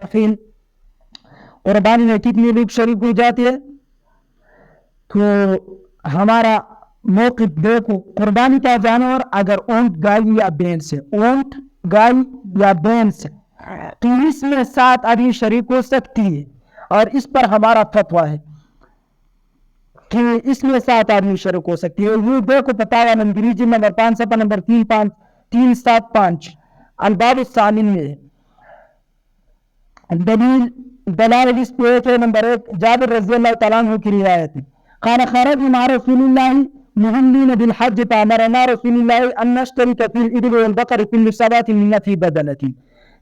फिर कुर्बानी में कितने लोग शरीक हो जाते हैं? तो हमारा मौक़िफ़ देखो, कुर्बानी का जानवर अगर ऊँट गाय या भैंस है, ऊँट गाय या भैंस है, तो इसमें 7 आदमी शरीक हो सकती है। और इस पर हमारा फतवा है कि इसमें 7 आदमी शरीक हो सकती है। ये देखो फतावा अंग्रेजी नंबर 5 सफ़ा नंबर 375 अलबाब सालिम में दलील दलाल इस पे है। नंबर 1 जाबिर रज़ी अल्लाह तआला अन्हु की रिवायत है, क़ाल ख़रज मअ रसूलिल्लाह मुहल्लिन बिल हज फ़अमरना रसूलुल्लाह अन नश्तरिक फ़िल इब्ल वल बकर कुल्ल सबातिन मिन्ना फ़ी बदनतिन।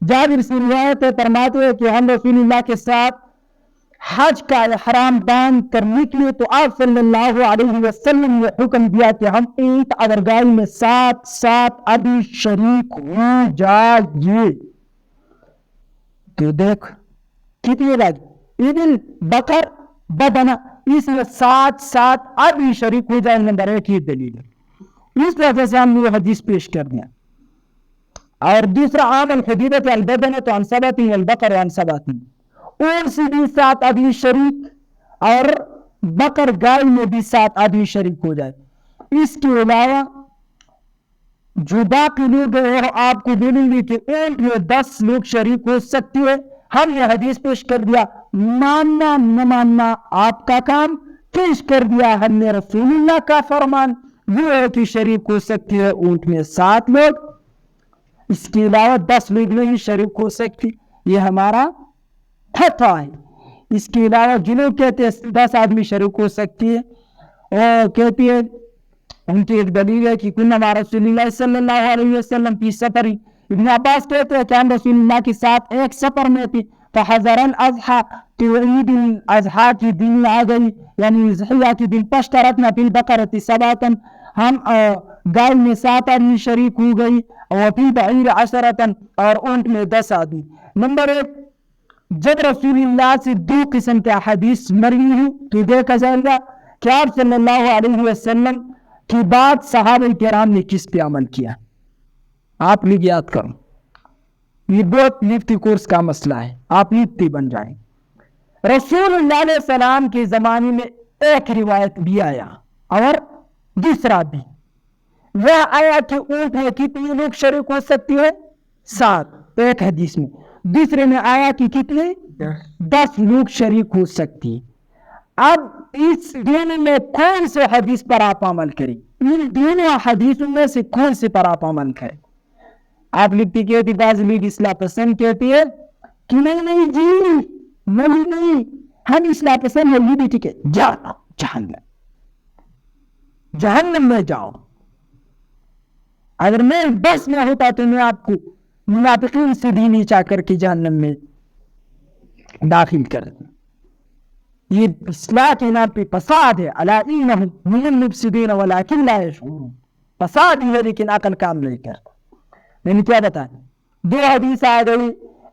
जाबिर से रिवायत है, फरमाते हैं कि हम रसूलुल्लाह के साथ हज का इहराम बांध कर निकले तो आप सल्लल्लाहु अलैहि वसल्लम ने हुक्म दिया कि हम ऊँट अगर गाय में 7 आदमी शरीक हो जाइए। तो देख कितने लगे, इबिल बकर बदना, इसमें 7 आदमी शरीक हो जाए। नंबर 1 ये दलील है। इस वजह से हम ये हदीस पेश कर दिया। और दूसरा आमल हदीदत अलबदन तो अनसबाती अलबकर अनसबाती, ऊँट से भी 7 आदमी शरीक और बकर गाय में भी 7 आदमी शरीक हो जाए। इसके अलावा जो बाकी लोग हैं आपको बोलेंगे कि ऊँट में 10 लोग शरीक हो सकते हैं। हमने हदीस पेश कर दिया, मानना न मानना आपका काम। पेश कर दिया हमने रसूलुल्लाह का फरमान, वो है कि शरीक हो सकते हैं ऊँट में 7 लोग, इसके अलावा 10 लोग नहीं शरीक हो सकती। ये हमारा फतवा है। इसके अलावा जिन्हें कहते हैं 10 आदमी शरीक हो सकती है, और कहती है उनकी एक दलील है कि कुन्ना मअ रसूलिल्लाह सल्लल्लाहु अलैहि वसल्लम फी सफर। इब्न अब्बास कहते हैं कि हम रसूलुल्लाह के साथ एक सफर में थे, फहज़रल अज़हा, तो ईद अज़हा की दिन आ गई, यानी ज़हिया की दिन, पश्तरकना फिल बकरति सबातन, हम गाय में 7 आदमी शरीक हो गई, और फिल बईर अशरतन, और ऊँट में 10 आदमी। नंबर 1, जब रसूलुल्लाह से 2 किस्म के हदीस मरवी है तो देखा जाएगा कि आप सल्लल्लाहु अलैहि वसल्लम की बात सहाबा किराम ने किस पे अमल किया। आप लोग याद करो, ये बहुत निफ्ती कोर्स का मसला है, आप निफ्ती बन जाए। रसूलुल्लाह अलैहि सलाम के ज़माने में एक रिवायत भी आया और दूसरा भी, वह आया कि ऊँट में कितने लोग शरीक हो सकते हैं? 7 एक हदीस में। दूसरे में आया कि कितने? 10 लोग शरीक हो सकती है। अब इस दोनों में कौन से हदीस पर आप अमल करें? इन दोनों हदीसों में से कौन से पर आप अमल करें? आप लिखती कहती बाज़ लोग इस्लाह पसंद कहती है कि नहीं जी, नहीं हम इस्लाह पसंद है, ये भी ठीक है, जाओ जहन्नम में जाओ। अगर मैं बस में होता तो मैं आपको मुनाफिकीन से भी नीचा करके जहन्नम में दाखिल कर दूं। ये इस्लाह के नाम पे फसाद है। अला इन्नहुम मिनल मुफसिदीन वलाकिन ला यशऊरून, फसाद है लेकिन अकल काम नहीं करता। मैंने क्या बताया, 2 हदीस आ गई,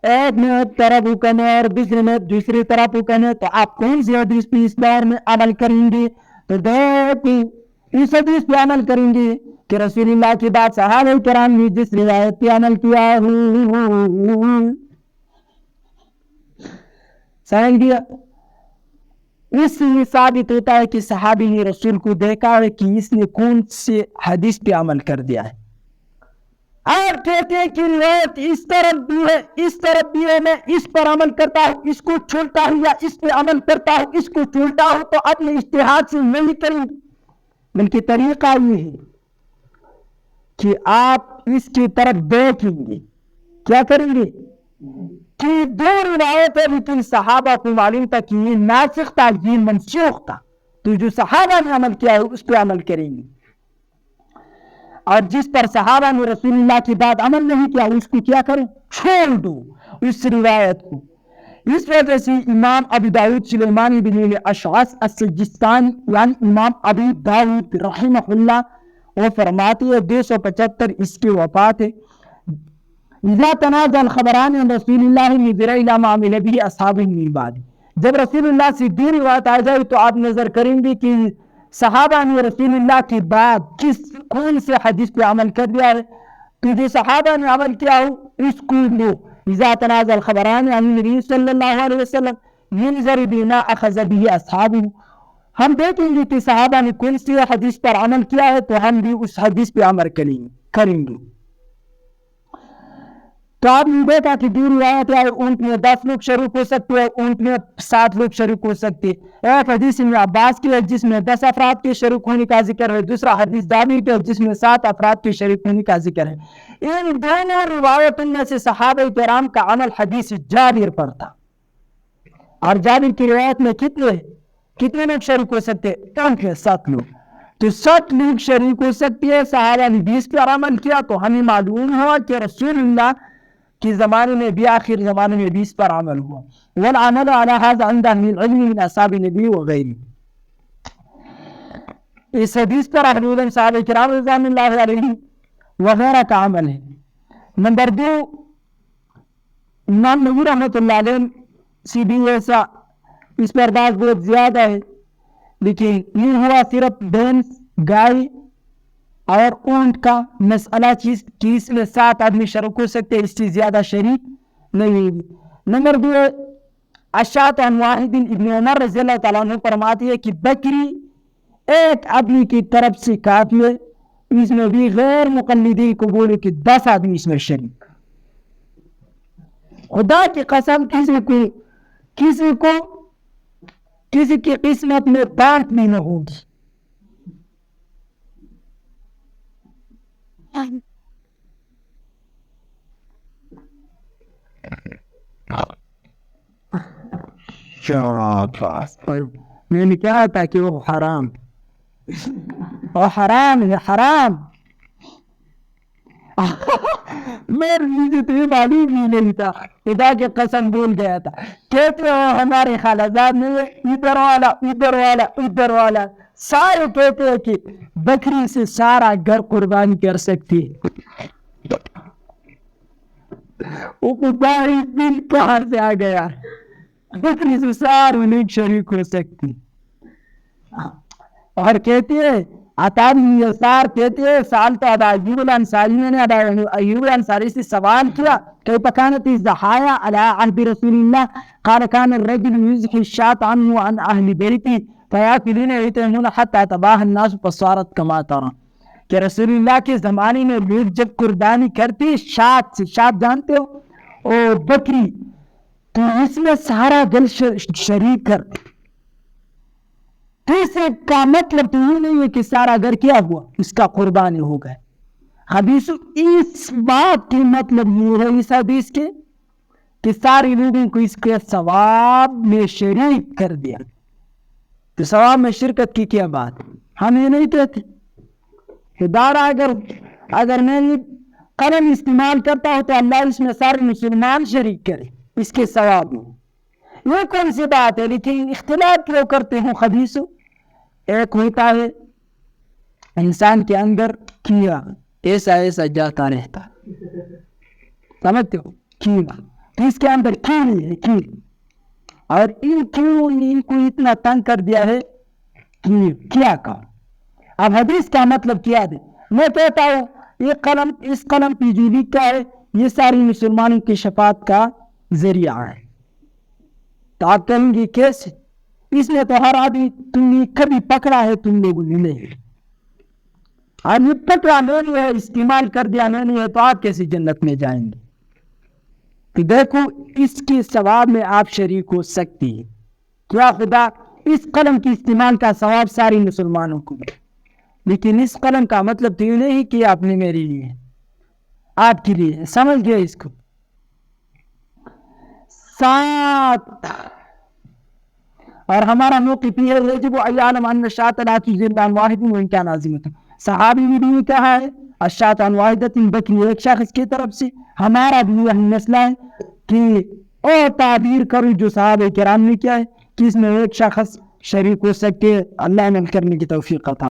एक में एक तरफ हुक्म है और दूसरे में दूसरी तरफ हुक्म है, तो आप कौन सी हदीस पे इस बार में अमल करेंगे? तो देखो इस हदीस पे अमल करेंगे कि रसूलुल्लाह की बात सहाबा किराम ने जिस रिवायत पे अमल किया, समझ गया। इसलिए साबित होता है कि सहाबी ने रसूल को देखा है कि इसने कौन से हदीस पे अमल कर दिया है। और कहते हैं कि रिवायत इस तरफ भी है, इस तरफ भी है, मैं इस पर अमल करता हूँ, इसको छोड़ता हूँ, या इस पे अमल करता हूँ, इसको छोड़ता हूँ, तो अपने इज्तिहाद से नहीं करेंगे। बल्कि तरीका ये है कि आप इसकी तरफ देखेंगे, क्या करेंगे कि 2 रिवायत है, लेकिन सहाबा को मालूम था कि ये नासिख था, ये मनसूख था, तो जो सहाबा ने अमल किया है उस पर अमल करेंगे। और जिस पर सहाबा ने रसूलुल्लाह की बात अमल नहीं किया उसको क्या करो? छोड़ दो उस रिवायत को। इस वजह से इमाम अबू दाऊद सुलेमान बिन अशअस अस्सिजिस्तानी यानी इमाम अबू दाऊद रहमहुल्लाह वो फरमाते हैं 275 इसकी वफात है। इज़ा तनाज़ल खबरान अन रसूलिल्लाह निज़रा इला मा अमिल बिही अस्हाबुहु मिन बाद, जब रसूलुल्लाह से 2 रिवायत आ जाए तो आप नजर करेंगे कि सहाबा ने रसूलुल्लाह की बात कौन से हदीस पे अमल कर दिया है। तो जो सहाबा ने अमल किया हो इसको लो, اذا تنازع الخبران عن النبی صلی اللہ علیہ وسلم ينظر بما اخذ به اصحابه. ہم دیکھیں گے کہ صحابہ نے کون سی حدیث پر عمل کیا ہے تو ہم بھی اس حدیث پہ عمل کریں گے. تو آپ نے دیکھا کہ دو روایت ہے، اونٹ میں 10 لوگ شریک ہو سکتے ہیں، اونٹ میں 7 لوگ شریک ہو سکتے ہیں. ایک حدیث ابن عباس کی ہے جس میں 10 افراد کے شریک ہونے کا ذکر ہے، دوسرا حدیث جابر کی ہے جس میں 7 افراد کے شریک ہونے کا ذکر ہے. ان دونوں روایتوں میں سے صحابہ کرام کا عمل حدیث جابر پر تھا. اور جابر کی روایت میں کتنے لوگ شریک ہو سکتے ہیں؟ 7 لوگ. تو 7 لوگ شریک ہو سکتے ہیں. صحابہ نے 20 پر عمل کیا تو ہمیں معلوم ہوا کہ رسول اللہ کے زمانے میں بھی آخر زمانے میں 20 پر عمل ہوا. والعمل على هذا عند اهل العلم من اصحاب النبي وغيره. اس حدیث پر اہل صحابہ کرام رضوان اللہ علیہم وغیرہ کا عمل ہے. نمبر 2، امام نووی رحمۃ اللہ علیہ سی بھی ایسا اس پر بات بہت زیادہ ہے، لیکن یہ ہوا صرف بھینس، گائے اور اونٹ کا مسئلہ چیز کہ اس میں 7 آدمی شریک ہو سکتے، اس سے زیادہ شریک نہیں ہوگی. نمبر 2، الشاۃ عن واحد. ابن عمر رضی اللہ تعالیٰ عنہ فرماتی ہے کہ بکری ایک آدمی کی طرف سے کافی ہے. اس میں بھی غیر مقلدین کو بولے کہ 10 آدمی اس میں شریک. خدا کی قسم کسی کی قسمت میں بانٹ بھی نہ ہوگی. میں نے کہا تھا کہ وہ حرام ہے، حرام. مجھے تو یہ معلوم ہی نہیں تھا، خدا کی قسم بول گیا تھا. کہتے ہو ہمارے خالداد میں ادھر والا سارے کہتے ہیں کہ بکری سے سارا گھر قربانی کر سکتی ہے. وہ دل کہاں سے آ گیا؟ بکری سے سارے لوگ شریک ہو سکتی. اور کہتے ہیں عطا بن یسار کہتے ہیں سألت ابا ایوب الانصاری، میں نے ابا ایوب الانصاری سے سوال کیا کیف كانت الضحايا على عهد رسول الله؟ قال كان الرجل يزحي الشاة عنه وعن اهل بيته فيأكلون ويطعمون حتى تباهى الناس فصارت كما ترى. کہ رسول اللہ کے زمانے میں لوگ جب قربانی کرتے شاة سے، شاة جانتے ہو اور بکری، تو اس میں سارا گل شریک کرتے. تیسرے کا مطلب تو یہ نہیں ہے کہ سارا گھر کیا ہوا اس کا قربانی ہو گئے. حدیث اس بات کی مطلب یہ ہے اس حدیث کے کہ سارے لوگوں کو اس کے ثواب میں شریک کر دیا. تو ثواب میں شرکت کی کیا بات؟ ہم یہ نہیں کہتے. ادارہ اگر میں یہ قلم استعمال کرتا ہوں تو اللہ اس میں سارے مسلمان شریک کرے اس کے ثواب میں. یہ کون سی بات ہے؟ لیکن اختلاف کیوں کرتے ہیں حدیثوں؟ ایک ہوتا ہے انسان کے اندر کیڑا ایسا جاتا رہتا، سمجھتے ہو کیڑا، اس کے اندر کیڑے ہے، اور ان کیڑوں نے ان کو اتنا تنگ کر دیا ہے کہ کیا کہا. اب حدیث کا مطلب کیا ہے؟ میں کہتا ہوں اس قلم پہ جو لکھا ہے یہ ساری مسلمانوں کی شفاعت کا ذریعہ ہے. تو آپ کہیں گے کیسے؟ اس میں تو ہر آدمی تم نے کبھی پکڑا ہے تم لوگوں نے نہیں، اور یہ پکڑا نہیں ہے، استعمال کر دیا نہیں ہے، تو آپ کیسے جنت میں جائیں گے؟ تو دیکھو اس کے ثواب میں آپ شریک ہو سکتی ہیں. کیا خدا اس قلم کی استعمال کا ثواب ساری مسلمانوں کو دے، لیکن اس قلم کا مطلب تو یہ نہیں کہ آپ نے میرے لیے، آپ کے لیے. سمجھ گئے اس کو؟ 7 اور ہمارا موقف یہ ہے یجب ان یعلم ان الشاة لا تجزي عن واحد وان كان عظیمۃ. صحابی بھی نہیں کہا ہے الشاة عن واحدۃ، بکری ایک شخص کی طرف سے. ہمارا بھی یہ مسئلہ ہے کہ او تعبیر کرو جو صحابہ کرام نے کیا ہے کہ اس میں ایک شخص شریک ہو سکتے. اللہ عمل کرنے کی توفیق عطا